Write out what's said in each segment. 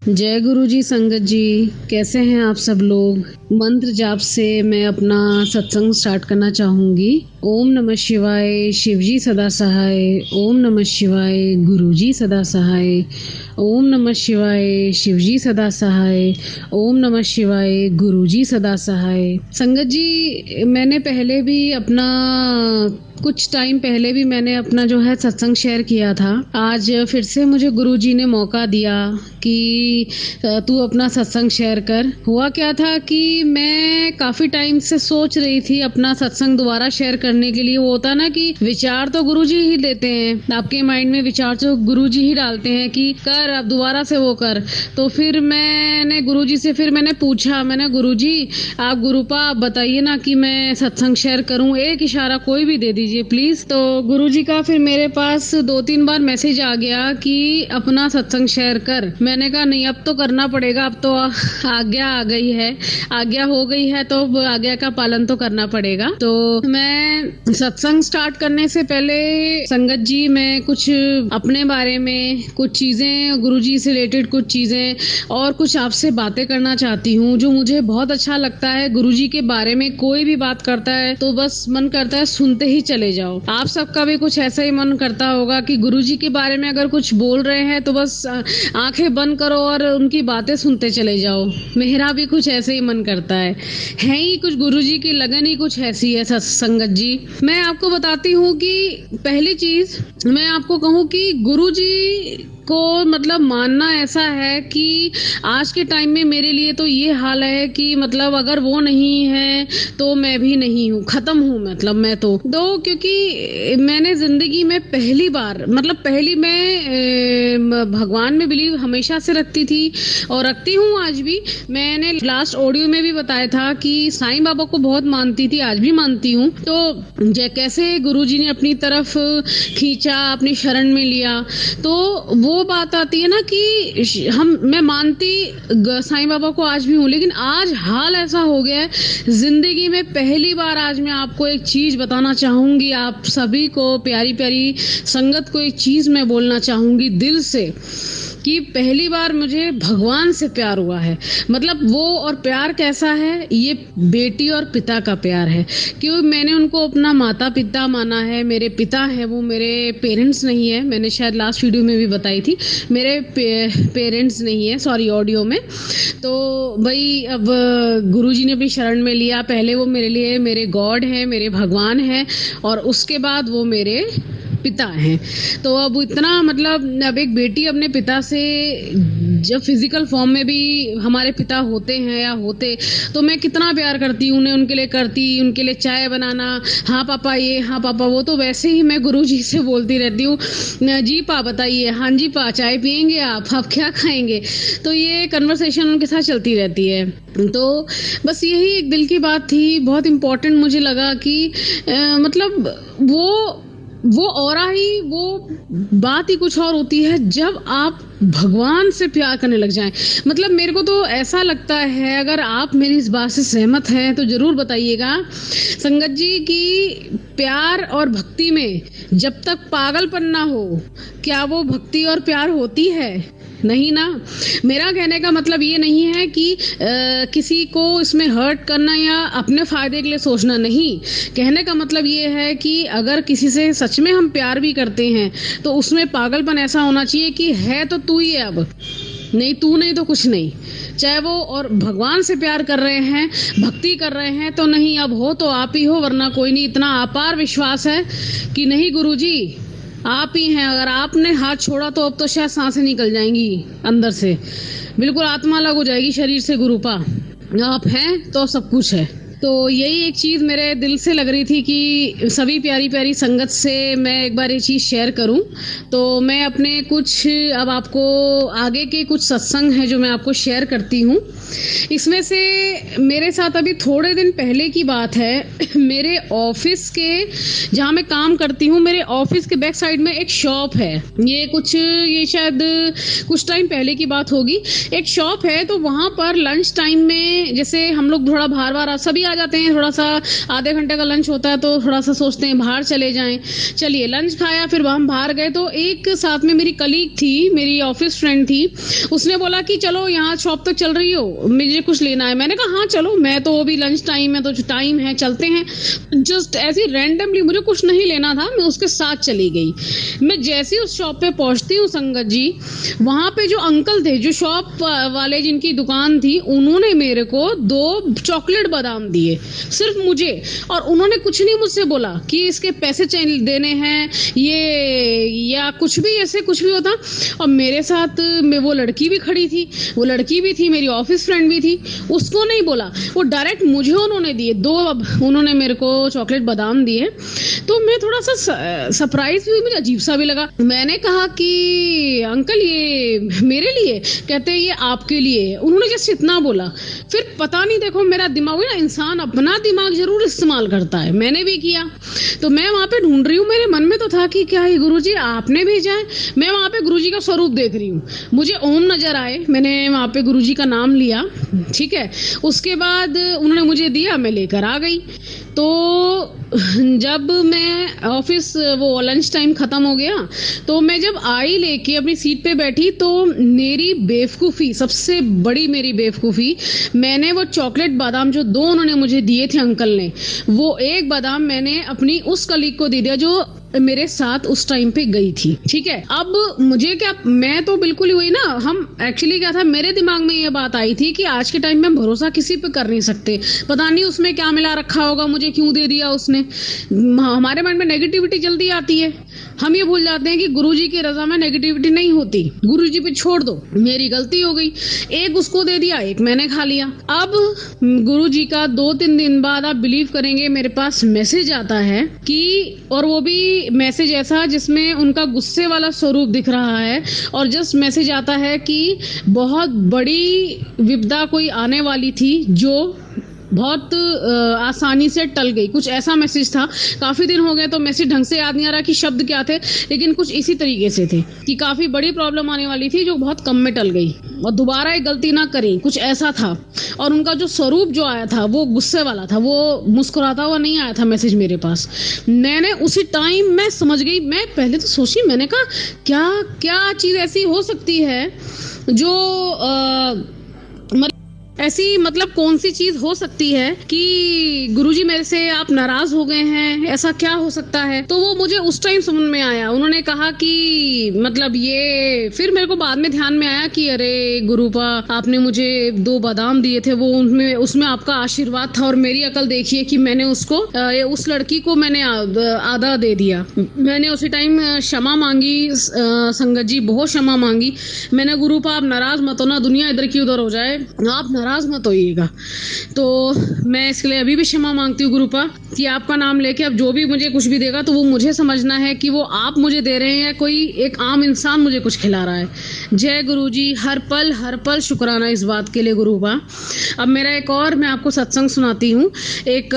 जय गुरु जी। संगत जी, कैसे हैं आप सब लोग। मंत्र जाप से मैं अपना सत्संग स्टार्ट करना चाहूँगी। ओम नमः शिवाय, शिवजी सदा सहाय। ओम नमः शिवाय, गुरुजी सदा सहाय। ओम नमः शिवाय, शिवजी सदा सहाय। ओम नमः शिवाय, गुरुजी सदा सहाय। संगत जी, मैंने पहले भी कुछ टाइम पहले भी मैंने अपना जो है सत्संग शेयर किया था। आज फिर से मुझे गुरुजी ने मौका दिया कि तू अपना सत्संग शेयर कर। हुआ क्या था कि मैं काफ़ी टाइम से सोच रही थी अपना सत्संग दोबारा शेयर करने के लिए। वो होता ना कि विचार तो गुरुजी ही देते हैं, आपके माइंड में विचार तो गुरुजी ही डालते हैं कि कर, अब दोबारा से वो कर। तो फिर मैंने गुरुजी से पूछा, मैंने गुरुजी आप गुरुपा आप बताइए ना कि मैं सत्संग शेयर करूं, एक इशारा कोई भी दे दीजिए प्लीज। तो गुरुजी का फिर मेरे पास 2-3 बार मैसेज आ गया कि अपना सत्संग शेयर कर। मैंने कहा नहीं, अब तो करना पड़ेगा, अब तो आज्ञा आ गई है, आज्ञा हो गई है तो आज्ञा का पालन तो करना पड़ेगा। तो मैं सत्संग स्टार्ट करने से पहले संगत जी, मैं कुछ अपने बारे में कुछ चीजें, गुरुजी से रिलेटेड कुछ चीजें और कुछ आपसे बातें करना चाहती हूँ जो मुझे बहुत अच्छा लगता है। गुरुजी के बारे में कोई भी बात करता है तो बस मन करता है सुनते ही चले जाओ। आप सबका भी कुछ ऐसा ही मन करता होगा कि गुरुजी के बारे में अगर कुछ बोल रहे हैं तो बस आंखें बंद करो और उनकी बातें सुनते चले जाओ। मेरा भी कुछ ऐसे ही मन करता है ही कुछ गुरुजी की लगन ही कुछ ऐसी है। संगत जी, मैं आपको बताती हूँ कि पहली चीज मैं आपको कहूँ कि गुरुजी को मतलब मानना ऐसा है कि आज के टाइम में मेरे लिए तो ये हाल है कि मतलब अगर वो नहीं है तो मैं भी नहीं हूँ, खत्म हूँ। मतलब मैं तो क्योंकि मैंने जिंदगी में पहली मैं भगवान में बिलीव हमेशा से रखती थी और रखती हूँ आज भी। मैंने लास्ट ऑडियो में भी बताया था कि साईं बाबा को बहुत मानती थी, आज भी मानती हूँ। तो कैसे गुरुजी ने अपनी तरफ खींचा, अपनी शरण में लिया, तो वो बात आती है ना कि मैं मानती साईं बाबा को आज भी हूँ, लेकिन आज हाल ऐसा हो गया है जिंदगी में। पहली बार आज मैं आपको एक चीज बताना चाहूंगी, आप सभी को, प्यारी प्यारी संगत को एक चीज मैं बोलना चाहूंगी दिल से कि पहली बार मुझे भगवान से प्यार हुआ है। मतलब वो और प्यार कैसा है, ये बेटी और पिता का प्यार है। क्यों मैंने उनको अपना माता पिता माना है। मेरे पिता है, वो मेरे पेरेंट्स नहीं है। मैंने शायद लास्ट वीडियो में भी बताई थी, मेरे पेरेंट्स नहीं है, सॉरी, ऑडियो में। तो भाई अब गुरुजी ने भी शरण में लिया। पहले वो मेरे लिए मेरे गॉड है, मेरे भगवान है, और उसके बाद वो मेरे पिता हैं। तो अब इतना मतलब अब एक बेटी अपने पिता से जब फिजिकल फॉर्म में भी हमारे पिता होते हैं या होते, तो मैं कितना प्यार करती हूँ उन्हें, उनके लिए करती, उनके लिए चाय बनाना, हाँ पापा ये, हाँ पापा वो। तो वैसे ही मैं गुरुजी से बोलती रहती हूँ, जी पा बताइए, हाँ जी पा चाय पियेंगे आप क्या खाएंगे। तो ये कन्वर्सेशन उनके साथ चलती रहती है। तो बस यही एक दिल की बात थी, बहुत इम्पोर्टेंट मुझे लगा कि मतलब वो ऑरा ही, वो बात ही कुछ और होती है जब आप भगवान से प्यार करने लग जाएं। मतलब मेरे को तो ऐसा लगता है, अगर आप मेरी इस बात से सहमत हैं तो जरूर बताइएगा संगत जी, कि प्यार और भक्ति में जब तक पागलपन ना हो, क्या वो भक्ति और प्यार होती है? नहीं ना। मेरा कहने का मतलब ये नहीं है कि किसी को इसमें हर्ट करना या अपने फायदे के लिए सोचना नहीं। कहने का मतलब ये है कि अगर किसी से सच में हम प्यार भी करते हैं तो उसमें पागलपन ऐसा होना चाहिए कि है तो तू ही है, अब नहीं तू नहीं तो कुछ नहीं। चाहे वो और भगवान से प्यार कर रहे हैं, भक्ति कर रहे हैं, तो नहीं, अब हो तो आप ही हो, वरना कोई नहीं। इतना अपार विश्वास है कि नहीं गुरुजी आप ही हैं। अगर आपने हाथ छोड़ा तो अब तो शायद सांसें निकल जाएंगी अंदर से, बिल्कुल आत्मा अलग हो जाएगी शरीर से। गुरुपा आप हैं तो सब कुछ है। तो यही एक चीज़ मेरे दिल से लग रही थी कि सभी प्यारी प्यारी संगत से मैं एक बार ये चीज़ शेयर करूं। तो मैं अपने कुछ, अब आपको आगे के कुछ सत्संग हैं जो मैं आपको शेयर करती हूं। इसमें से मेरे साथ अभी थोड़े दिन पहले की बात है, मेरे ऑफिस के, जहाँ मैं काम करती हूँ, मेरे ऑफिस के बैक साइड में एक शॉप है। ये शायद कुछ टाइम पहले की बात होगी। एक शॉप है, तो वहाँ पर लंच टाइम में, जैसे हम लोग थोड़ा बाहर सभी आ जाते हैं, थोड़ा सा आधे घंटे का लंच होता है तो थोड़ा सा सोचते हैं बाहर चले जाएं। चलिए लंच खाया, फिर हम बाहर गए तो एक साथ में मेरी कलीग थी, मेरी ऑफिस फ्रेंड थी, उसने बोला कि चलो यहाँ शॉप तक चल रही हो, मुझे कुछ लेना है। मैंने कहा हाँ चलो, मैं तो अभी लंच टाइम है तो टाइम है, चलते हैं। जस्ट ऐसे रैंडमली, मुझे कुछ नहीं लेना था, मैं उसके साथ चली गई। मैं जैसे ही उस शॉप पे पहुंचती हूँ संगत जी, वहां पे जो अंकल थे, जो शॉप वाले जिनकी दुकान थी, उन्होंने मेरे को 2 चॉकलेट बादाम दिए सिर्फ मुझे, और उन्होंने कुछ नहीं मुझसे बोला कि इसके पैसे देने हैं ये या कुछ भी, ऐसे कुछ भी होता। और मेरे साथ में वो लड़की भी खड़ी थी, वो लड़की भी थी, मेरी ऑफिस फ्रेंड भी थी, उसको नहीं बोला, वो डायरेक्ट मुझे उन्होंने दिए 2, उन्होंने मेरे को चॉकलेट बादाम दिए। तो मैं थोड़ा सा सरप्राइज हुई, मुझे अजीब सा भी लगा। मैंने कहा कि अंकल ये मेरे लिए? कहते ये आपके लिए। उन्होंने जैसे इतना बोला, फिर पता नहीं, देखो मेरा दिमाग ना, इंसान अपना दिमाग जरूर इस्तेमाल करता है, मैंने भी किया। तो मैं वहां पे ढूंढ रही हूँ, मेरे मन में तो था कि क्या ये गुरुजी आपने भेजा है। मैं वहां पे गुरुजी का स्वरूप देख रही हूँ, मुझे ओम नजर आए, मैंने वहां पे गुरुजी का नाम लिया, ठीक है। उसके बाद उन्होंने मुझे दिया, मैं लेकर आ गई। तो जब मैं ऑफिस, वो लंच टाइम खत्म हो गया, तो मैं जब आई लेके अपनी सीट पे बैठी, तो मेरी बेवकूफ़ी, सबसे बड़ी मेरी बेवकूफ़ी, मैंने वो चॉकलेट बादाम जो 2 उन्होंने मुझे दिए थे अंकल ने, वो एक बादाम मैंने अपनी उस कलीग को दे दिया जो मेरे साथ उस टाइम पे गई थी, ठीक है। अब मुझे क्या, मैं तो बिल्कुल ही हुई ना, हम एक्चुअली क्या था, मेरे दिमाग में ये बात आई थी कि आज के टाइम में भरोसा किसी पे कर नहीं सकते, पता नहीं उसमें क्या मिला रखा होगा, मुझे क्यों दे दिया उसने। हमारे मन में नेगेटिविटी जल्दी आती है, हम ये भूल जाते हैं कि गुरुजी की रजा में नेगेटिविटी नहीं होती, गुरुजी पे छोड़ दो। मेरी गलती हो गई, एक उसको दे दिया, एक मैंने खा लिया। अब गुरुजी का 2-3 दिन बाद, आप बिलीव करेंगे, मेरे पास मैसेज आता है कि, और वो भी मैसेज ऐसा जिसमें उनका गुस्से वाला स्वरूप दिख रहा है, और जस्ट मैसेज आता है कि बहुत बड़ी विपदा कोई आने वाली थी जो बहुत आसानी से टल गई, कुछ ऐसा मैसेज था। काफ़ी दिन हो गए तो मैसेज ढंग से याद नहीं आ रहा कि शब्द क्या थे, लेकिन कुछ इसी तरीके से थे कि काफ़ी बड़ी प्रॉब्लम आने वाली थी जो बहुत कम में टल गई और दोबारा एक गलती ना करें, कुछ ऐसा था। और उनका जो स्वरूप जो आया था वो गुस्से वाला था, वो मुस्कुराता हुआ नहीं आया था मैसेज मेरे पास। मैंने उसी टाइम मैं समझ गई, मैं पहले तो सोची, मैंने कहा क्या क्या चीज़ ऐसी हो सकती है जो ऐसी, मतलब कौन सी चीज हो सकती है कि गुरुजी मेरे से आप नाराज हो गए हैं, ऐसा क्या हो सकता है। तो वो मुझे उस टाइम समझ में आया, उन्होंने कहा कि मतलब ये, फिर मेरे को बाद में ध्यान में आया कि अरे गुरुपा, आपने मुझे 2 बादाम दिए थे, वो उसमें आपका आशीर्वाद था, और मेरी अकल देखिए कि मैंने उसको, उस लड़की को मैंने आधा दे दिया। मैंने उसी टाइम क्षमा मांगी, संगत जी बहुत क्षमा मांगी। मैंने, गुरुपा आप नाराज मत होना, दुनिया इधर की उधर हो जाए, आप नाराज मत होइएगा। तो मैं इसके लिए अभी भी क्षमा मांगती हूँ गुरुपा कि आपका नाम लेके अब जो भी मुझे कुछ भी देगा तो वो मुझे समझना है कि वो आप मुझे दे रहे हैं या कोई एक आम इंसान मुझे कुछ खिला रहा है। जय गुरुजी, हर पल शुक्राना इस बात के लिए गुरुपा। अब मेरा एक और, मैं आपको सत्संग सुनाती हूँ। एक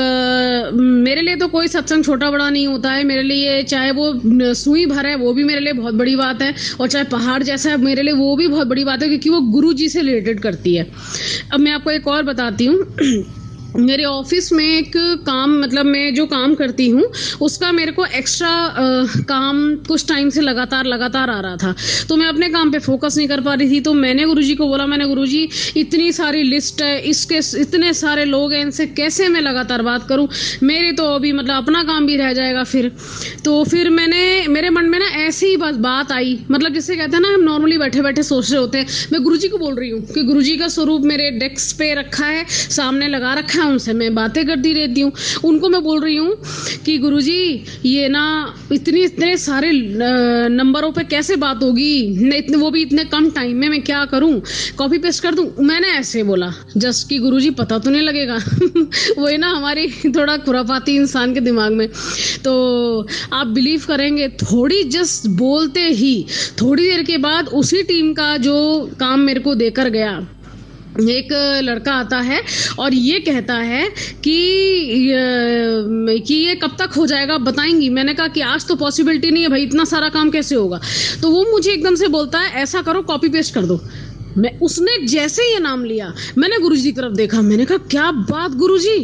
मेरे लिए तो कोई सत्संग छोटा बड़ा नहीं होता है, मेरे लिए चाहे वो सुई भर है वो भी मेरे लिए बहुत बड़ी बात है, और चाहे पहाड़ जैसा है मेरे लिए वो भी बहुत बड़ी बात है, क्योंकि वो गुरु जी से रिलेटेड करती है। अब मैं आपको एक और बताती हूँ। मेरे ऑफिस में एक काम, मतलब मैं जो काम करती हूँ उसका मेरे को एक्स्ट्रा काम कुछ टाइम से लगातार आ रहा था, तो मैं अपने काम पे फोकस नहीं कर पा रही थी। तो मैंने गुरुजी को बोला, मैंने गुरुजी इतनी सारी लिस्ट है, इसके इतने सारे लोग हैं, इनसे कैसे मैं लगातार बात करूँ, मेरे तो अभी मतलब अपना काम भी रह जाएगा फिर। तो फिर मेरे मन में ना ऐसे ही बस बात आई, मतलब जिसे कहते हैं ना, हम नॉर्मली बैठे बैठे सोच रहे होते हैं, मैं गुरुजी को बोल रही हूँ कि गुरुजी का स्वरूप मेरे डेस्क पे रखा है, सामने लगा रखा है, उनसे मैं बातें करती रहती हूँ। उनको मैं बोल रही हूँ कि गुरुजी ये ना इतने सारे नंबरों पे कैसे बात होगी, वो भी इतने कम टाइम में, मैं क्या करूँ, कॉपी पेस्ट कर दूँ। मैंने ऐसे बोला जस्ट कि गुरुजी पता तो नहीं लगेगा वो है ना हमारी थोड़ा खुरापाती इंसान के दिमाग में। तो आप बिलीव करेंगे, थोड़ी जस्ट बोलते ही थोड़ी देर के बाद उसी टीम का जो काम मेरे को देकर गया, एक लड़का आता है और ये कहता है कि ये कब तक हो जाएगा बताएंगी। मैंने कहा कि आज तो पॉसिबिलिटी नहीं है भाई, इतना सारा काम कैसे होगा। तो वो मुझे एकदम से बोलता है ऐसा करो कॉपी पेस्ट कर दो। मैं उसने जैसे ये नाम लिया, मैंने गुरुजी की तरफ देखा, मैंने कहा क्या बात गुरुजी,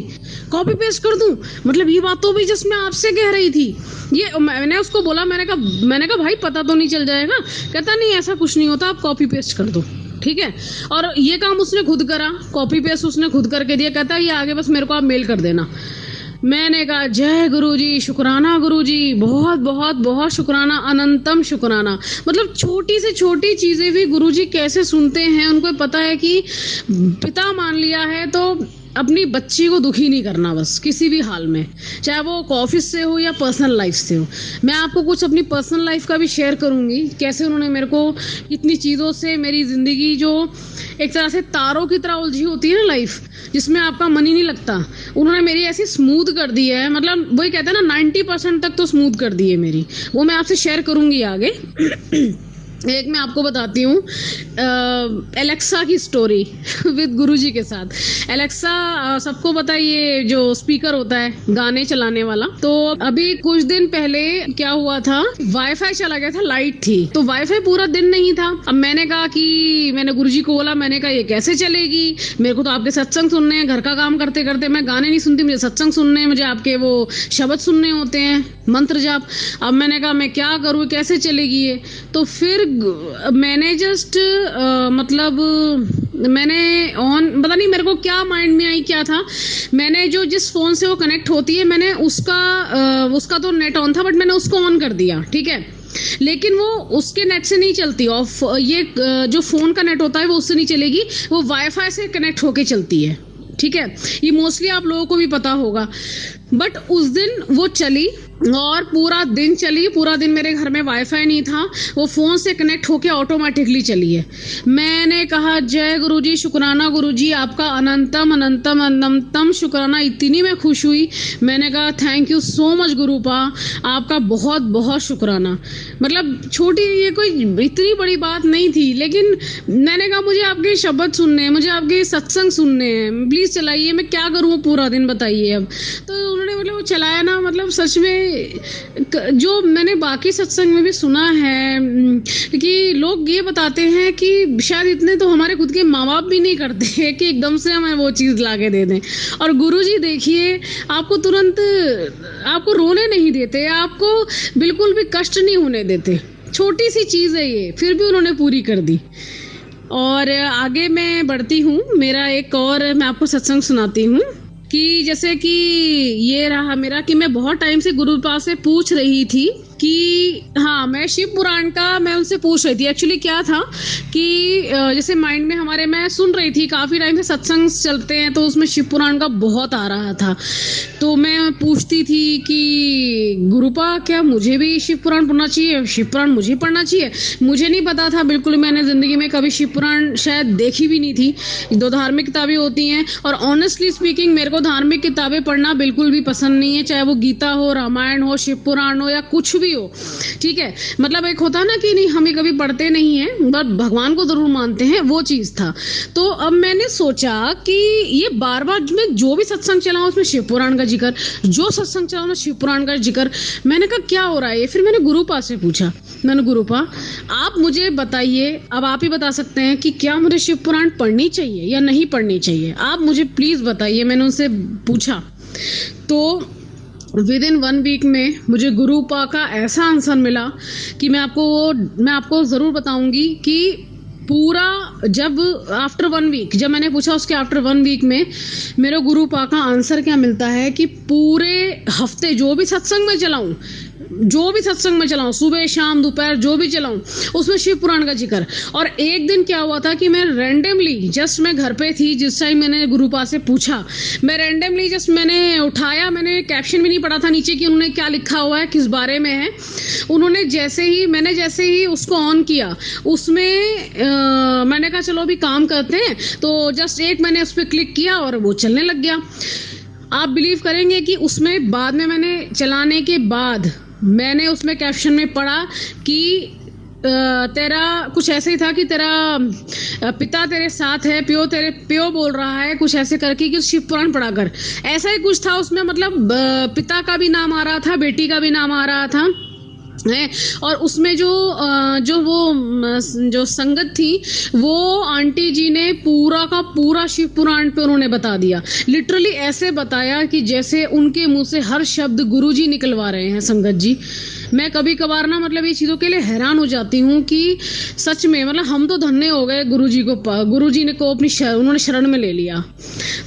कॉपी पेस्ट कर दूं? मतलब ये बात तो भी जस्ट मैं आपसे कह रही थी। ये मैंने उसको बोला, मैंने कहा भाई पता तो नहीं चल जाएगा? कहता नहीं ऐसा कुछ नहीं होता, आप कॉपी पेस्ट कर दो, ठीक है। और ये काम उसने खुद करा, कॉपी पेस्ट उसने खुद करके दिया। कहता ये आगे बस मेरे को आप मेल कर देना। मैंने कहा जय गुरुजी, शुक्राना गुरुजी, बहुत बहुत बहुत शुक्राना, अनंतम शुक्राना। मतलब छोटी से छोटी चीजें भी गुरुजी कैसे सुनते हैं, उनको पता है कि पिता मान लिया है तो अपनी बच्ची को दुखी नहीं करना बस किसी भी हाल में, चाहे वो ऑफिस से हो या पर्सनल लाइफ से हो। मैं आपको कुछ अपनी पर्सनल लाइफ का भी शेयर करूंगी, कैसे उन्होंने मेरे को इतनी चीज़ों से मेरी ज़िंदगी जो एक तरह से तारों की तरह उलझी होती है ना लाइफ, जिसमें आपका मन ही नहीं लगता, उन्होंने मेरी ऐसी स्मूथ कर दी है। मतलब वही कहते हैं ना 90% तक तो स्मूथ कर दी है मेरी, वो मैं आपसे शेयर करूंगी आगे। एक मैं आपको बताती हूँ एलेक्सा की स्टोरी विद गुरुजी के साथ। एलेक्सा सबको पता है, ये जो स्पीकर होता है गाने चलाने वाला। तो अभी कुछ दिन पहले क्या हुआ था, वाईफाई चला गया था, लाइट थी तो वाईफाई पूरा दिन नहीं था। अब मैंने कहा कि मैंने गुरुजी को बोला, मैंने कहा ये कैसे चलेगी, मेरे को तो आपके सत्संग सुनने हैं, घर का काम करते करते मैं गाने नहीं सुनती, मुझे सत्संग सुनने हैं, मुझे आपके वो शब्द सुनने होते हैं, मंत्र जाप। अब मैंने कहा मैं क्या करूँ, कैसे चलेगी ये? तो फिर मैंने जस्ट मतलब मैंने पता नहीं मेरे को क्या माइंड में आई क्या था, मैंने जो जिस फोन से वो कनेक्ट होती है मैंने उसका तो नेट ऑन था, बट मैंने उसको ऑन कर दिया, ठीक है। लेकिन वो उसके नेट से नहीं चलती, और ये जो फोन का नेट होता है वो उससे नहीं चलेगी, वो वाईफाई से कनेक्ट होके चलती है, ठीक है। ये मोस्टली आप लोगों को भी पता होगा। बट उस दिन वो चली और पूरा दिन चली, पूरा दिन मेरे घर में वाईफाई नहीं था, वो फ़ोन से कनेक्ट होके ऑटोमेटिकली चली है। मैंने कहा जय गुरुजी, शुक्राना गुरुजी, आपका अनंतम अनंतम अनंतम शुक्राना। इतनी मैं खुश हुई, मैंने कहा थैंक यू सो मच गुरुपा, आपका बहुत बहुत शुक्राना। मतलब छोटी, ये कोई इतनी बड़ी बात नहीं थी, लेकिन मैंने कहा मुझे आपके शब्द सुनने हैं, मुझे आपके सत्संग सुनने हैं, प्लीज़ चलाइए, मैं क्या करूँ पूरा दिन बताइए। अब तो उन्होंने मतलब वो चलाया ना, मतलब सच में जो मैंने बाकी सत्संग में भी सुना है कि लोग ये बताते हैं कि शायद इतने तो हमारे खुद के माँ बाप भी नहीं करते कि एकदम से हमें वो चीज़ ला के दे दें। और गुरुजी देखिए, आपको तुरंत आपको रोने नहीं देते, आपको बिल्कुल भी कष्ट नहीं होने देते। छोटी सी चीज़ है ये, फिर भी उन्होंने पूरी कर दी। और आगे मैं बढ़ती हूँ, मेरा एक और मैं आपको सत्संग सुनाती हूँ कि जैसे कि ये रहा मेरा कि मैं बहुत टाइम से गुरुपा से पूछ रही थी कि हाँ, मैं शिव पुराण का मैं उनसे पूछ रही थी। एक्चुअली क्या था कि जैसे माइंड में हमारे, मैं सुन रही थी काफ़ी टाइम से सत्संग चलते हैं तो उसमें शिव पुराण का बहुत आ रहा था, तो मैं पूछती थी कि गुरुपा क्या मुझे भी शिव पुराण पढ़ना चाहिए, शिव पुराण मुझे पढ़ना चाहिए? मुझे नहीं पता था बिल्कुल, मैंने ज़िंदगी में कभी शिव पुराण शायद देखी भी नहीं थी। 2 धार्मिक किताबें होती हैं, और ऑनेस्टली स्पीकिंग मेरे को धार्मिक किताबें पढ़ना बिल्कुल भी पसंद नहीं है, चाहे वो गीता हो, रामायण हो, शिव पुराण हो या कुछ भी हो, ठीक है। मतलब एक होता ना कि नहीं हम कभी पढ़ते नहीं हैं बट भगवान को जरूर मानते हैं, वो चीज था। तो अब मैंने सोचा कि ये बार बार में जो भी सत्संग चला उसमें शिव पुराण का जिक्र, जो सत्संग चला उसमें शिव पुराण का जिक्र। मैंने कहा क्या हो रहा है? फिर मैंने गुरुपा से पूछा, मैंने गुरुपा आप मुझे बताइए, अब आप ही बता सकते हैं कि क्या मुझे शिव पुराण पढ़नी चाहिए या नहीं पढ़नी चाहिए, आप मुझे प्लीज बताइए। मैंने उनसे पूछा तो विद इन 1 वीक में मुझे गुरुपा का ऐसा आंसर मिला कि मैं आपको ज़रूर बताऊंगी कि पूरा जब आफ्टर 1 वीक जब मैंने पूछा, उसके आफ्टर 1 वीक में मेरे गुरुपा का आंसर क्या मिलता है कि पूरे हफ्ते जो भी सत्संग में चलाऊं, सुबह शाम दोपहर जो भी चलाऊं, उसमें शिव पुराण का जिक्र। और एक दिन क्या हुआ था कि मैं रैंडमली जस्ट मैं घर पे थी जिस टाइम मैंने गुरुपा से पूछा, मैं रैंडमली जस्ट मैंने उठाया, मैंने कैप्शन भी नहीं पढ़ा था नीचे कि उन्होंने क्या लिखा हुआ है, किस बारे में है। मैंने जैसे ही उसको ऑन किया, उसमें मैंने कहा चलो अभी काम करते हैं, तो जस्ट मैंने उस पर क्लिक किया और वो चलने लग गया। आप बिलीव करेंगे कि उसमें बाद में मैंने चलाने के बाद मैंने उसमें कैप्शन में पढ़ा कि तेरा कुछ ऐसे ही था कि तेरा पिता तेरे साथ है, प्यो बोल रहा है, कुछ ऐसे करके कि शिव पुराण पढ़ा कर, ऐसा ही कुछ था उसमें। मतलब पिता का भी नाम आ रहा था, बेटी का भी नाम आ रहा था, है। और उसमें जो संगत थी वो आंटी जी ने पूरा का पूरा शिव पुराण पे उन्होंने बता दिया। लिटरली ऐसे बताया कि जैसे उनके मुंह से हर शब्द गुरुजी निकलवा रहे हैं संगत जी। मैं कभी कभार ना मतलब ये चीज़ों के लिए हैरान हो जाती हूँ कि सच में मतलब हम तो धन्य हो गए गुरुजी ने को उन्होंने शरण में ले लिया।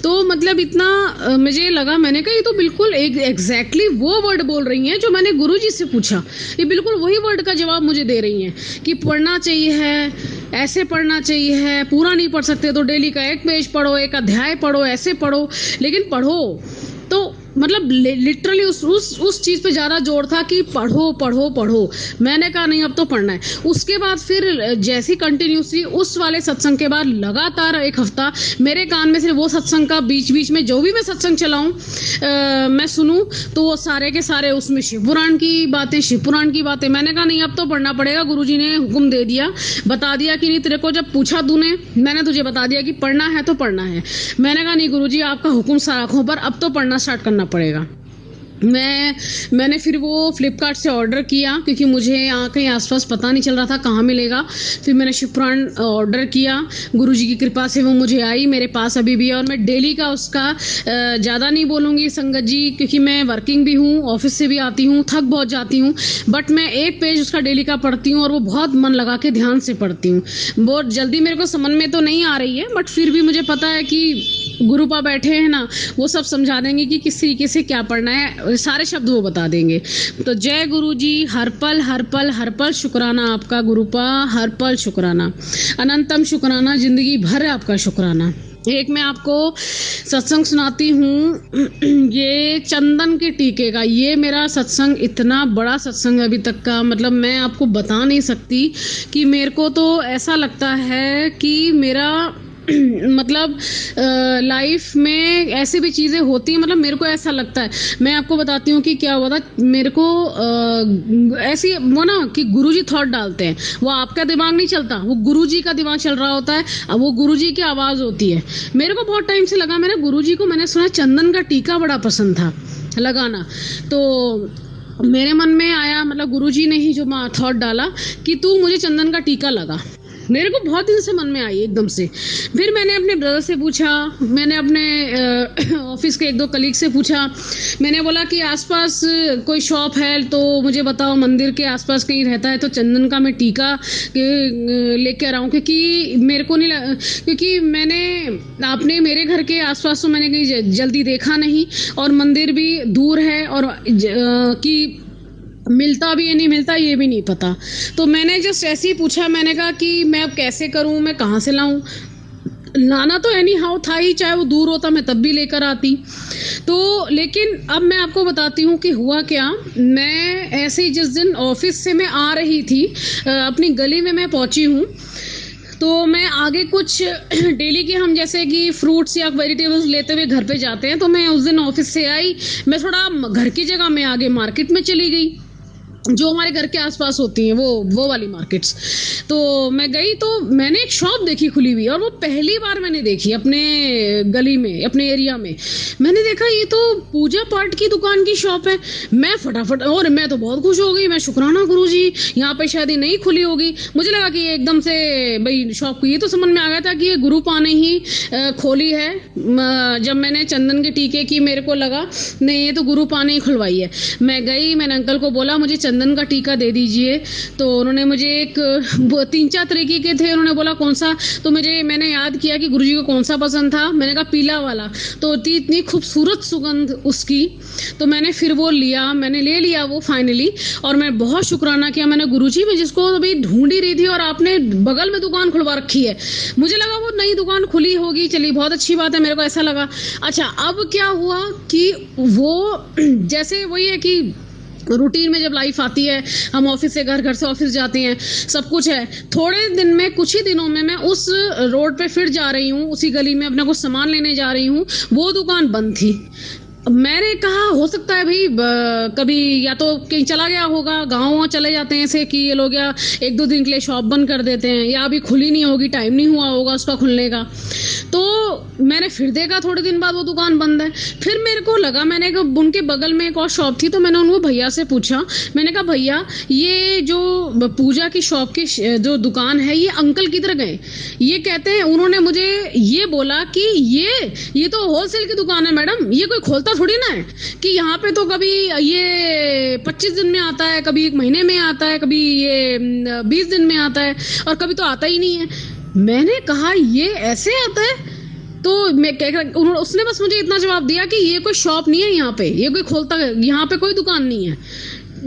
तो मतलब इतना मुझे लगा, मैंने कहा ये तो बिल्कुल एग्जैक्टली वो वर्ड बोल रही हैं जो मैंने गुरुजी से पूछा। ये बिल्कुल वही वर्ड का जवाब मुझे दे रही हैं कि पढ़ना चाहिए है, ऐसे पढ़ना चाहिए है, पूरा नहीं पढ़ सकते तो डेली का एक पेज पढ़ो, एक अध्याय पढ़ो, ऐसे पढ़ो, लेकिन पढ़ो। तो मतलब लिटरली उस चीज़ पे ज़्यादा जोर था कि पढ़ो पढ़ो पढ़ो। मैंने कहा नहीं अब तो पढ़ना है। उसके बाद फिर जैसी कंटिन्यूसली उस वाले सत्संग के बाद लगातार एक हफ्ता मेरे कान में सिर्फ वो सत्संग का बीच बीच में जो भी मैं सत्संग चलाऊं मैं सुनूं तो वो सारे के सारे उसमें शिव पुराण की बातें। मैंने कहा नहीं अब तो पढ़ना पड़ेगा। गुरुजी ने हुक्म दे दिया, बता दिया कि नहीं तेरे को जब पूछा तूने, मैंने तुझे बता दिया कि पढ़ना है तो पढ़ना है। मैंने कहा नहीं गुरुजी आपका हुक्म आँखों पर, अब तो पढ़ना स्टार्ट करना पड़ेगा। मैंने फिर वो फ्लिपकार्ट से ऑर्डर किया क्योंकि मुझे यहाँ कहीं आसपास पता नहीं चल रहा था कहाँ मिलेगा। फिर मैंने शिव पुराण ऑर्डर किया, गुरुजी की कृपा से वो मुझे आई, मेरे पास अभी भी है। और मैं डेली का उसका ज़्यादा नहीं बोलूँगी संगत जी क्योंकि मैं वर्किंग भी हूँ, ऑफिस से भी आती हूँ, थक बहुत जाती हूँ, बट मैं एक पेज उसका डेली का पढ़ती हूँ और वो बहुत मन लगा के ध्यान से पढ़ती हूँ। बहुत जल्दी मेरे को समझ में तो नहीं आ रही है बट फिर भी मुझे पता है कि गुरुपा बैठे हैं ना, वो सब समझा देंगे कि किस तरीके से क्या पढ़ना है, सारे शब्द वो बता देंगे। तो जय गुरु जी, हर पल शुक्राना आपका गुरुपा, हर पल शुक्राना, अनंतम शुक्राना, जिंदगी भर आपका शुक्राना। एक मैं आपको सत्संग सुनाती हूँ ये चंदन के टीके का। ये मेरा सत्संग इतना बड़ा सत्संग है अभी तक का, मतलब मैं आपको बता नहीं सकती कि मेरे को तो ऐसा लगता है कि मेरा मतलब लाइफ में ऐसी भी चीज़ें होती हैं, मतलब मेरे को ऐसा लगता है। मैं आपको बताती हूँ कि क्या हुआ था मेरे को। ऐसी वो ना कि गुरुजी थॉट डालते हैं, वो आपका दिमाग नहीं चलता, वो गुरुजी का दिमाग चल रहा होता है। अब वो गुरुजी की आवाज़ होती है। मेरे को बहुत टाइम से लगा, मैंने गुरुजी को मैंने सुना चंदन का टीका बड़ा पसंद था लगाना, तो मेरे मन में आया, मतलब गुरुजी ने ही जो थॉट डाला कि तू मुझे चंदन का टीका लगा। मेरे को बहुत दिन से मन में आई एकदम से। फिर मैंने अपने ब्रदर से पूछा, मैंने अपने ऑफिस के एक दो कलीग से पूछा, मैंने बोला कि आसपास कोई शॉप है तो मुझे बताओ, मंदिर के आसपास कहीं रहता है तो चंदन का मैं टीका लेकर आऊँ, क्योंकि मेरे को नहीं, क्योंकि आपने मेरे घर के आसपास तो मैंने कहीं जल्दी देखा नहीं और मंदिर भी दूर है और कि मिलता भी है नहीं मिलता ये भी नहीं पता। तो मैंने जस्ट ऐसे ही पूछा, मैंने कहा कि मैं अब कैसे करूं, मैं कहाँ से लाऊं। लाना तो एनी हाउ था ही, चाहे वो दूर होता मैं तब भी लेकर आती। तो लेकिन अब मैं आपको बताती हूँ कि हुआ क्या। मैं ऐसे ही जिस दिन ऑफिस से मैं आ रही थी, अपनी गली में मैं पहुँची हूँ, तो मैं आगे कुछ डेली के हम जैसे कि फ्रूट्स या वेजिटेबल्स लेते हुए घर पे जाते हैं, तो मैं उस दिन ऑफिस से आई, मैं थोड़ा घर की जगह में आगे मार्केट में चली गई जो हमारे घर के आसपास होती हैं, वो वाली मार्केट्स। तो मैं गई तो मैंने एक शॉप देखी खुली हुई, और वो पहली बार मैंने देखी अपने गली में, अपने एरिया में। मैंने देखा ये तो पूजा पाठ की दुकान की शॉप है। मैं फटाफट, और मैं तो बहुत खुश हो गई, मैं शुक्राना गुरुजी, यहाँ पे शायद नहीं खुली होगी। मुझे लगा कि ये एकदम से भाई शॉप, ये तो समझ में आ गया था कि ये गुरुपा ने ही खोली है। जब मैंने चंदन के टीके की मेरे को लगा नहीं ये तो गुरुपा ने ही खुलवाई है। मैं गई, मैंने अंकल को बोला मुझे चंदन का टीका दे दीजिए। तो उन्होंने मुझे एक 3-4 तरीके के थे, उन्होंने बोला कौन सा, तो मैंने याद किया कि गुरुजी को कौन सा पसंद था। मैंने कहा पीला वाला, तो इतनी खूबसूरत सुगंध उसकी, तो मैंने फिर वो लिया, मैंने ले लिया वो फाइनली। और मैं बहुत शुक्राना किया मैंने गुरुजी, मैं जिसको अभी ढूंढ ही रही थी और आपने बगल में दुकान खुलवा रखी है। मुझे लगा वो नई दुकान खुली होगी, चलिए बहुत अच्छी बात है, मेरे को ऐसा लगा। अच्छा अब क्या हुआ कि वो जैसे वही है कि रूटीन में जब लाइफ आती है, हम ऑफिस से घर, घर से ऑफिस जाते हैं, सब कुछ है। थोड़े दिन में, कुछ ही दिनों में मैं उस रोड पे फिर जा रही हूँ, उसी गली में अपना कुछ सामान लेने जा रही हूँ, वो दुकान बंद थी। मैंने कहा हो सकता है भाई कभी या तो कहीं चला गया होगा, गाँव चले जाते हैं ऐसे कि ये लोग या 1-2 दिन के लिए शॉप बंद कर देते हैं, या अभी खुली नहीं होगी, टाइम नहीं हुआ होगा उसका खुलने का। तो मैंने फिर देखा थोड़े दिन बाद वो दुकान बंद है। फिर मेरे को लगा, मैंने उनके बगल में एक और शॉप थी, तो मैंने उनको भैया से पूछा, मैंने कहा भैया ये जो पूजा की शॉप की जो दुकान है ये अंकल किधर गए? ये कहते हैं, उन्होंने मुझे ये बोला कि ये तो होलसेल की दुकान है मैडम, ये कोई खोलता थोड़ी ना है कि यहाँ पे तो कभी ये 25 दिन में आता है, कभी 1 महीने में आता है, कभी ये 20 दिन में आता है और कभी तो आता ही नहीं है। मैंने कहा ये ऐसे आता है? तो मैं उसने बस मुझे इतना जवाब दिया कि ये कोई शॉप नहीं है यहाँ पे, ये कोई खोलता, यहाँ पे कोई दुकान नहीं है।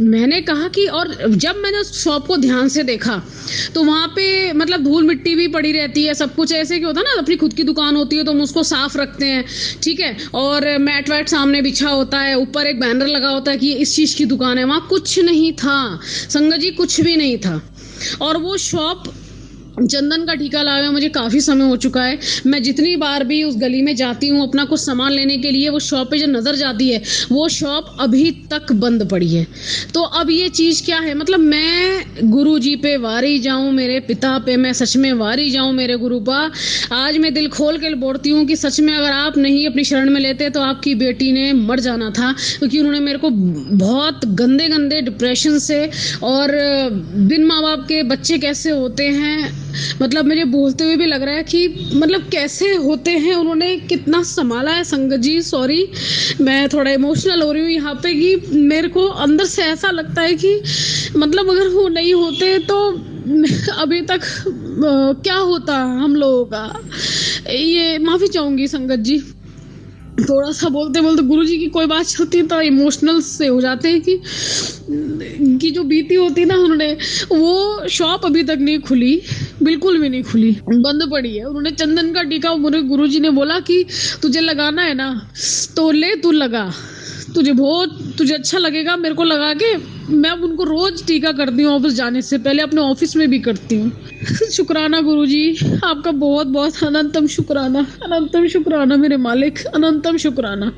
मैंने कहा कि, और जब मैंने उस शॉप को ध्यान से देखा तो वहाँ पे मतलब धूल मिट्टी भी पड़ी रहती है, सब कुछ ऐसे कि होता है ना, अपनी खुद की दुकान होती है तो हम उसको साफ रखते हैं, ठीक है, और मैट वैट सामने बिछा होता है, ऊपर एक बैनर लगा होता है कि इस चीज़ की दुकान है। वहाँ कुछ नहीं था संगत जी, कुछ भी नहीं था। और वो शॉप चंदन का टीका लाए मुझे काफ़ी समय हो चुका है। मैं जितनी बार भी उस गली में जाती हूँ अपना कुछ सामान लेने के लिए, वो शॉप पे जो नज़र जाती है वो शॉप अभी तक बंद पड़ी है। तो अब ये चीज़ क्या है, मतलब मैं गुरु जी पे वारी जाऊँ, मेरे पिता पे मैं सच में वारी जाऊँ मेरे गुरुपा। आज मैं दिल खोल के बोलती हूँ कि सच में अगर आप नहीं अपनी शरण में लेते तो आपकी बेटी ने मर जाना था, क्योंकि उन्होंने मेरे को बहुत गंदे गंदे डिप्रेशन से, और बिन माँ बाप के बच्चे कैसे होते हैं, मतलब मुझे बोलते हुए भी लग रहा है कि मतलब कैसे होते हैं, उन्होंने कितना संभाला है संगत जी। सॉरी, मैं थोड़ा इमोशनल हो रही हूँ यहाँ पे कि मेरे को अंदर से ऐसा लगता है कि मतलब अगर वो नहीं होते तो अभी तक क्या होता हम लोगों का। ये माफ़ी चाहूँगी संगत जी, थोड़ा सा बोलते बोलते गुरु जी की कोई बात चलती है तो इमोशनल से हो जाते हैं कि जो बीती होती है ना, उन्होंने वो शॉप अभी तक नहीं खुली, बिल्कुल भी नहीं खुली, बंद पड़ी है। उन्होंने चंदन का टीका, मुझे गुरु जी ने बोला कि तुझे लगाना है ना तो ले, तू लगा, तुझे अच्छा लगेगा। मेरे को लगा के मैं अब उनको रोज टीका करती हूँ, ऑफिस जाने से पहले अपने ऑफिस में भी करती हूँ। शुक्राना गुरुजी, आपका बहुत बहुत अनंतम शुक्राना मेरे मालिक, अनंतम शुक्राना।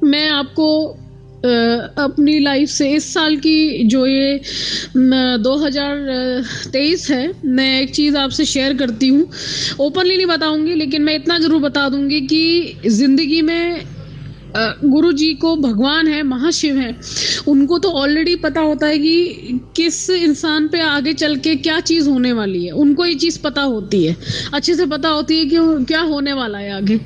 मैं आपको अपनी लाइफ से इस साल की जो ये 2023 है, मैं एक चीज़ आपसे शेयर करती हूँ। ओपनली नहीं बताऊँगी, लेकिन मैं इतना ज़रूर बता दूँगी कि ज़िंदगी में गुरु जी को, भगवान है, महाशिव है, उनको तो ऑलरेडी पता होता है कि किस इंसान पे आगे चल के क्या चीज़ होने वाली है। उनको ये चीज़ पता होती है, अच्छे से पता होती है कि क्या होने वाला है आगे।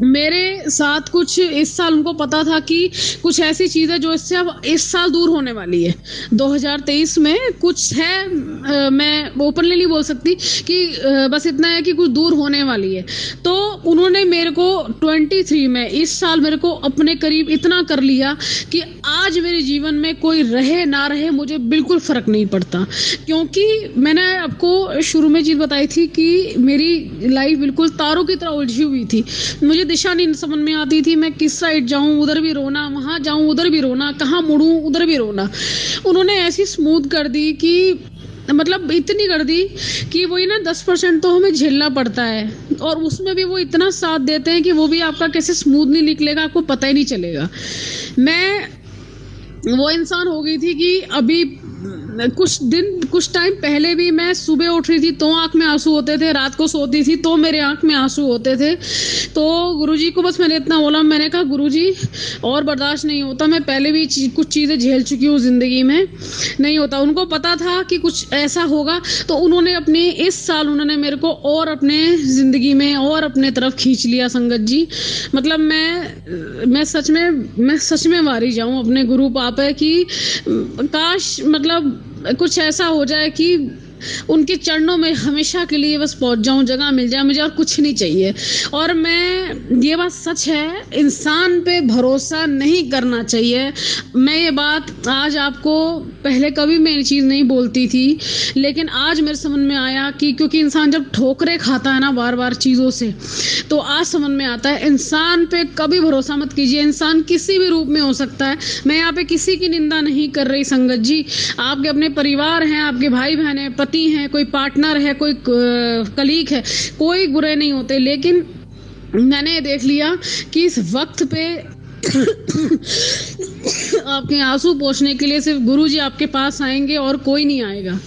मेरे साथ कुछ इस साल उनको पता था कि कुछ ऐसी चीज़ है जो इससे अब इस साल दूर होने वाली है। 2023 में कुछ है, मैं ओपनली नहीं बोल सकती कि बस इतना है कि कुछ दूर होने वाली है। तो उन्होंने मेरे को 23 में, इस साल मेरे को अपने करीब इतना कर लिया कि आज मेरे जीवन में कोई रहे ना रहे मुझे बिल्कुल फ़र्क नहीं पड़ता। क्योंकि मैंने आपको शुरू में चीज़ बताई थी कि मेरी लाइफ बिल्कुल तारों की तरह उलझी हुई थी, मुझे दिशा नहीं समझ में आती थी, मैं किस साइड जाऊं, उधर भी रोना, वहां जाऊं उधर भी रोना, कहाँ मुड़ूं उधर भी रोना। उन्होंने ऐसी स्मूथ कर दी कि मतलब इतनी कर दी कि वही ना 10% तो हमें झेलना पड़ता है, और उसमें भी वो इतना साथ देते हैं कि वो भी आपका कैसे स्मूथली निकलेगा आपको पता ही नहीं चलेगा। मैं वो इंसान हो गई थी कि अभी कुछ टाइम पहले भी मैं सुबह उठ रही थी तो आंख में आंसू होते थे, रात को सोती थी तो मेरे आंख में आंसू होते थे। तो गुरुजी को बस मैंने इतना बोला, मैंने कहा गुरुजी और बर्दाश्त नहीं होता, मैं पहले भी कुछ चीज़ें झेल चुकी हूँ ज़िंदगी में, नहीं होता। उनको पता था कि कुछ ऐसा होगा, तो उन्होंने अपने इस साल उन्होंने मेरे को और अपने ज़िंदगी में और अपने तरफ खींच लिया संगत जी। मतलब मैं सच में वारी जाऊँ अपने गुरु पापा की, काश मतलब कुछ ऐसा हो जाए कि उनके चरणों में हमेशा के लिए बस पहुंच जाऊं, जगह मिल जाए मुझे, और कुछ नहीं चाहिए। और मैं ये बात सच है, इंसान पे भरोसा नहीं करना चाहिए। मैं ये बात आज आपको, पहले कभी मैं ये चीज़ नहीं बोलती थी, लेकिन आज मेरे समझ में आया कि क्योंकि इंसान जब ठोकरे खाता है ना बार बार चीज़ों से, तो आज समझ में आता है इंसान पे कभी भरोसा मत कीजिए। इंसान किसी भी रूप में हो सकता है। मैं यहाँ पे किसी की निंदा नहीं कर रही संगत जी, आपके अपने परिवार हैं, आपके भाई बहन हैं, पति हैं, कोई पार्टनर है, कोई कलीग है, कोई बुरे नहीं होते। लेकिन मैंने देख लिया कि इस वक्त पे आपके आंसू पोंछने के लिए सिर्फ गुरुजी आपके पास आएंगे और कोई नहीं आएगा।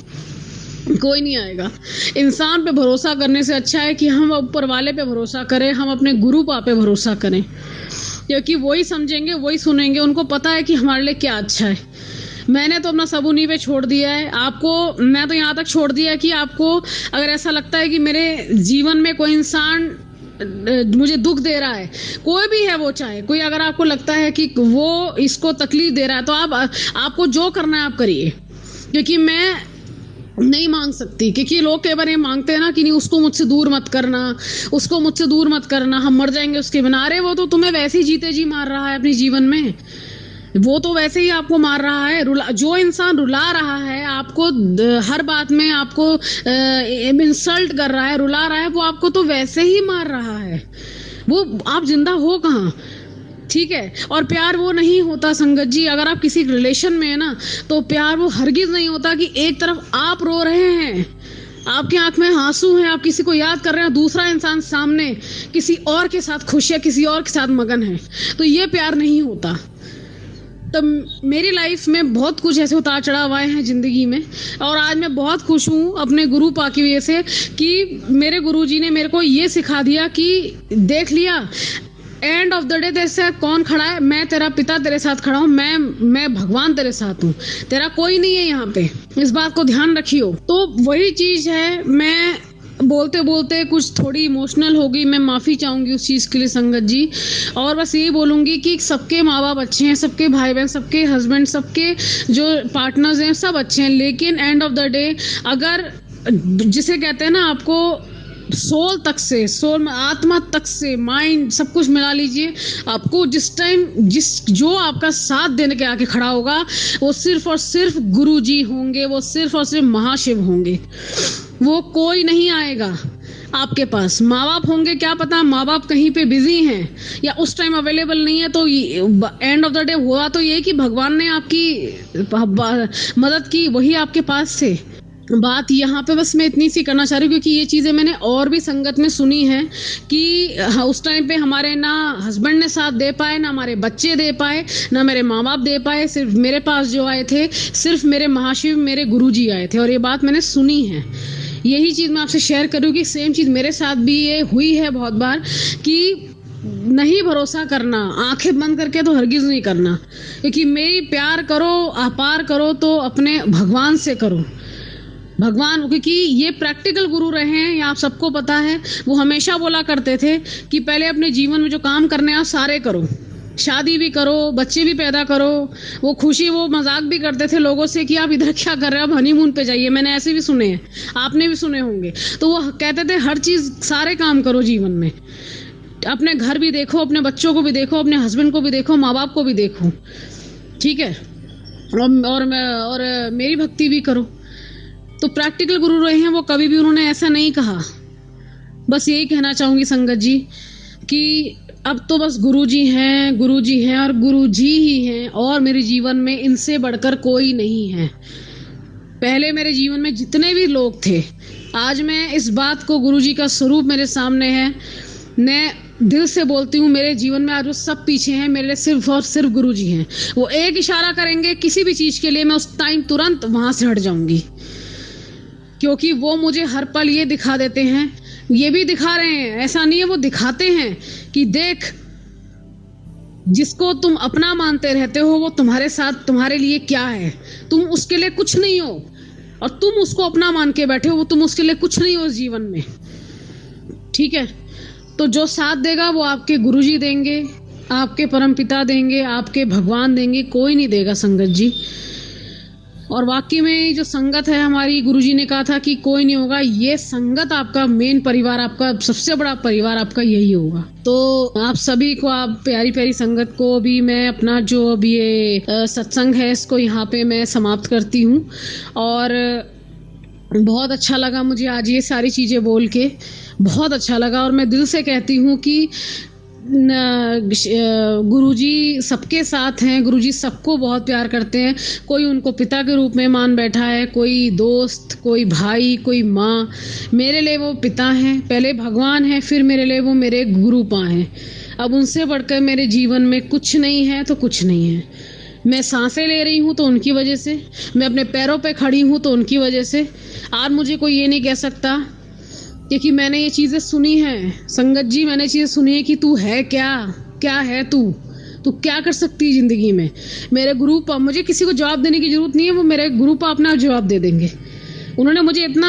कोई नहीं आएगा। इंसान पे भरोसा करने से अच्छा है कि हम ऊपर वाले पे भरोसा करें, हम अपने गुरु पा पे भरोसा करें, क्योंकि वही समझेंगे, वही सुनेंगे, उनको पता है कि हमारे लिए क्या अच्छा है। मैंने तो अपना सब उन्हीं पे छोड़ दिया है। आपको मैं तो यहाँ तक छोड़ दिया है कि आपको अगर ऐसा लगता है कि मेरे जीवन में कोई इंसान मुझे दुख दे रहा है, कोई भी है वो, चाहे कोई, अगर आपको लगता है कि वो इसको तकलीफ दे रहा है, तो आपको जो करना है आप करिए, क्योंकि मैं नहीं मांग सकती। क्योंकि लोग कई बार ये मांगते हैं ना कि नहीं, उसको मुझसे दूर मत करना, उसको मुझसे दूर मत करना, हम मर जाएंगे उसके बिना। अरे वो तो तुम्हें वैसे ही जीते जी मार रहा है अपने जीवन में, वो तो वैसे ही आपको मार रहा है। जो इंसान रुला रहा है आपको, हर बात में आपको इंसल्ट कर रहा है, रुला रहा है, वो आपको तो वैसे ही मार रहा है। वो आप जिंदा हो कहाँ? ठीक है। और प्यार वो नहीं होता संगत जी, अगर आप किसी रिलेशन में है ना, तो प्यार वो हरगिज नहीं होता कि एक तरफ आप रो रहे हैं, आपकी आंख में आंसू हैं, आप किसी को याद कर रहे हैं, दूसरा इंसान सामने किसी और के साथ खुश है, किसी और के साथ मगन है, तो ये प्यार नहीं होता। तो मेरी लाइफ में बहुत कुछ ऐसे उतार चढ़ाव आए हैं ज़िंदगी में, और आज मैं बहुत खुश हूँ अपने गुरु पा की वजह से कि मेरे गुरुजी ने मेरे को ये सिखा दिया कि देख लिया, एंड ऑफ द डे तेरे से कौन खड़ा है? मैं तेरा पिता तेरे साथ खड़ा हूँ, मैं भगवान तेरे साथ हूँ, तेरा कोई नहीं है यहाँ पे, इस बात को ध्यान रखियो। तो वही चीज़ है। मैं बोलते बोलते कुछ थोड़ी इमोशनल हो गई, मैं माफ़ी चाहूँगी उस चीज़ के लिए संगत जी। और बस यही बोलूँगी कि सबके माँ बाप अच्छे हैं, सबके भाई बहन, सबके हस्बैंड, सबके जो पार्टनर्स हैं सब अच्छे हैं, लेकिन एंड ऑफ द डे अगर जिसे कहते हैं ना, आपको सोल तक से, सोल में आत्मा तक से, माइंड सब कुछ मिला लीजिए, आपको जिस टाइम जो आपका साथ देने के आके खड़ा होगा, वो सिर्फ और सिर्फ गुरुजी होंगे, वो सिर्फ और सिर्फ महाशिव होंगे। वो कोई नहीं आएगा आपके पास। माँ बाप होंगे, क्या पता माँ बाप कहीं पे बिजी हैं या उस टाइम अवेलेबल नहीं है, तो एंड ऑफ द डे हुआ तो ये कि भगवान ने आपकी मदद की, वही आपके पास थे। बात यहाँ पे बस मैं इतनी सी करना चाह रही हूँ, क्योंकि ये चीज़ें मैंने और भी संगत में सुनी है कि उस टाइम पे हमारे ना हस्बैंड ने साथ दे पाए, ना हमारे बच्चे दे पाए, ना मेरे माँ बाप दे पाए, सिर्फ मेरे पास जो आए थे, सिर्फ मेरे महाशिव, मेरे गुरुजी आए थे। और ये बात मैंने सुनी है, यही चीज़ मैं आपसे शेयर करूँगी। सेम चीज़ मेरे साथ भी ये हुई है बहुत बार कि नहीं भरोसा करना, आंखें बंद करके तो हरगिज नहीं करना, क्योंकि मेरी प्यार करो, अपार करो तो अपने भगवान से करो। भगवान, क्योंकि ये प्रैक्टिकल गुरु रहे हैं, ये आप सबको पता है। वो हमेशा बोला करते थे कि पहले अपने जीवन में जो काम करने हैं आप सारे करो, शादी भी करो, बच्चे भी पैदा करो। वो खुशी, वो मजाक भी करते थे लोगों से कि आप इधर क्या कर रहे हो, आप हनीमून पे जाइए। मैंने ऐसे भी सुने हैं, आपने भी सुने होंगे। तो वो कहते थे हर चीज़, सारे काम करो जीवन में, अपने घर भी देखो, अपने बच्चों को भी देखो, अपने हस्बैंड को भी देखो, माँ बाप को भी देखो, ठीक है, और मेरी भक्ति भी करो। तो प्रैक्टिकल गुरु रहे हैं वो, कभी भी उन्होंने ऐसा नहीं कहा। बस यही कहना चाहूँगी संगत जी कि अब तो बस गुरुजी हैं, गुरुजी हैं और गुरुजी ही हैं, और मेरे जीवन में इनसे बढ़कर कोई नहीं है। पहले मेरे जीवन में जितने भी लोग थे, आज मैं इस बात को, गुरुजी का स्वरूप मेरे सामने है, मैं दिल से बोलती हूँ, मेरे जीवन में आज वो सब पीछे हैं, मेरे लिए सिर्फ और सिर्फ गुरुजी हैं। वो एक इशारा करेंगे किसी भी चीज़ के लिए, मैं उस टाइम तुरंत वहाँ से हट जाऊँगी, क्योंकि वो मुझे हर पल ये दिखा देते हैं, ये भी दिखा रहे हैं, ऐसा नहीं है, वो दिखाते हैं कि देख, जिसको तुम अपना मानते रहते हो वो तुम्हारे साथ, तुम्हारे लिए क्या है, तुम उसके लिए कुछ नहीं हो, और तुम उसको अपना मान के बैठे हो, वो तुम उसके लिए कुछ नहीं हो इस जीवन में, ठीक है। तो जो साथ देगा वो आपके गुरुजी देंगे, आपके परमपिता देंगे, आपके भगवान देंगे, कोई नहीं देगा संगत जी। और वाकई में जो संगत है हमारी, गुरुजी ने कहा था कि कोई नहीं होगा, ये संगत आपका मेन परिवार, आपका सबसे बड़ा परिवार आपका यही होगा। तो आप सभी को, आप प्यारी प्यारी संगत को भी मैं अपना जो अभी ये सत्संग है इसको यहाँ पे मैं समाप्त करती हूँ। और बहुत अच्छा लगा मुझे आज ये सारी चीज़ें बोल के, बहुत अच्छा लगा। और मैं दिल से कहती हूँ कि गुरुजी सबके साथ हैं, गुरुजी सबको बहुत प्यार करते हैं। कोई उनको पिता के रूप में मान बैठा है, कोई दोस्त, कोई भाई, कोई माँ। मेरे लिए वो पिता हैं, पहले भगवान हैं, फिर मेरे लिए वो मेरे गुरु पा हैं। अब उनसे बढ़कर मेरे जीवन में कुछ नहीं है तो कुछ नहीं है, मैं सांसें ले रही हूँ तो उनकी वजह से, मैं अपने पैरों पे खड़ी हूँ तो उनकी वजह से। आज मुझे कोई ये नहीं कह सकता, क्योंकि मैंने ये चीज़ें सुनी हैं संगत जी, मैंने चीज़ें सुनी है कि तू है क्या, क्या है तू क्या कर सकती है ज़िंदगी में। मेरे गुरु पा, मुझे किसी को जवाब देने की ज़रूरत नहीं है, वो मेरे गुरु पा अपना जवाब दे देंगे। उन्होंने मुझे इतना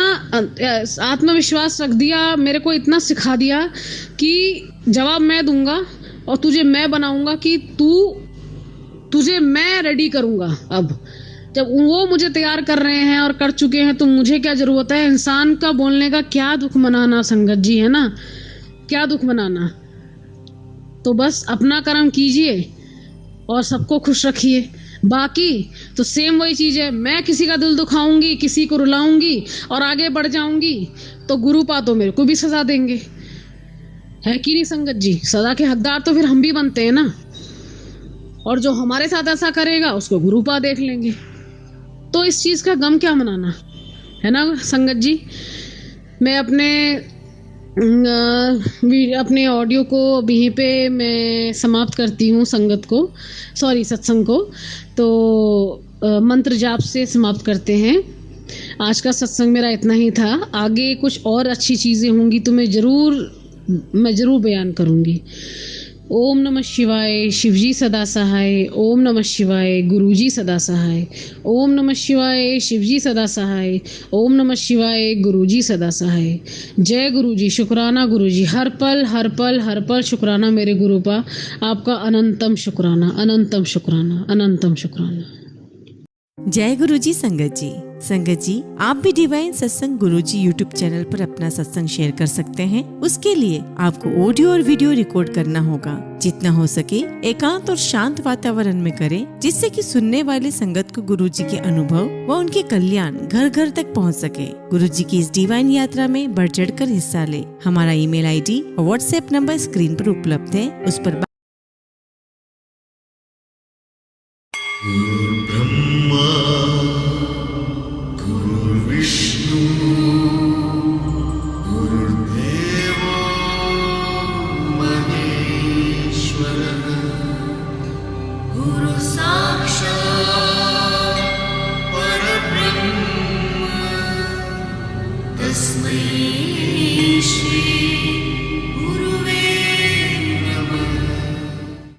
आत्मविश्वास रख दिया, मेरे को इतना सिखा दिया कि जवाब मैं दूंगा और तुझे मैं बनाऊंगा, कि तुझे मैं रेडी करूंगा। अब जब वो मुझे तैयार कर रहे हैं और कर चुके हैं तो मुझे क्या ज़रूरत है इंसान का बोलने का, क्या दुख मनाना संगत जी, है ना, क्या दुख मनाना। तो बस अपना कर्म कीजिए और सबको खुश रखिए। बाकी तो सेम वही चीज़ है, मैं किसी का दिल दुखाऊंगी, किसी को रुलाऊंगी और आगे बढ़ जाऊंगी तो गुरु पा तो मेरे को भी सजा देंगे, है कि नहीं संगत जी। सजा के हकदार तो फिर हम भी बनते हैं ना, और जो हमारे साथ ऐसा करेगा उसको गुरु पा देख लेंगे। तो इस चीज़ का गम क्या मनाना, है ना संगत जी। मैं अपने ऑडियो को यहीं पे मैं समाप्त करती हूँ, सत्संग को। तो मंत्र जाप से समाप्त करते हैं। आज का सत्संग मेरा इतना ही था। आगे कुछ और अच्छी चीज़ें होंगी तो मैं ज़रूर बयान करूँगी। ओम नमः शिवाय, शिवजी सदा सहाय। ओम नमः शिवाय, गुरुजी सदा सहाय। ओम नमः शिवाय, शिवजी सदा सहाय। ओम नमः शिवाय, गुरुजी सदा सहाय। जय गुरुजी, शुक्राना गुरुजी, हर पल शुक्राना मेरे गुरु पा, आपका अनंतम शुक्राना, अनंतम शुक्राना, अनंतम शुक्राना। जय गुरुजी संगत जी आप भी डिवाइन सत्संग गुरुजी यूट्यूब चैनल पर अपना सत्संग शेयर कर सकते हैं। उसके लिए आपको ऑडियो और वीडियो रिकॉर्ड करना होगा। जितना हो सके एकांत और शांत वातावरण में करें, जिससे कि सुनने वाले संगत को गुरुजी के अनुभव व उनके कल्याण घर घर तक पहुंच सके। गुरुजी की इस डिवाइन यात्रा में बढ़ चढ़ कर हिस्सा ले। हमारा ईमेल आईडी और व्हाट्सएप नंबर स्क्रीन पर उपलब्ध है, उस पर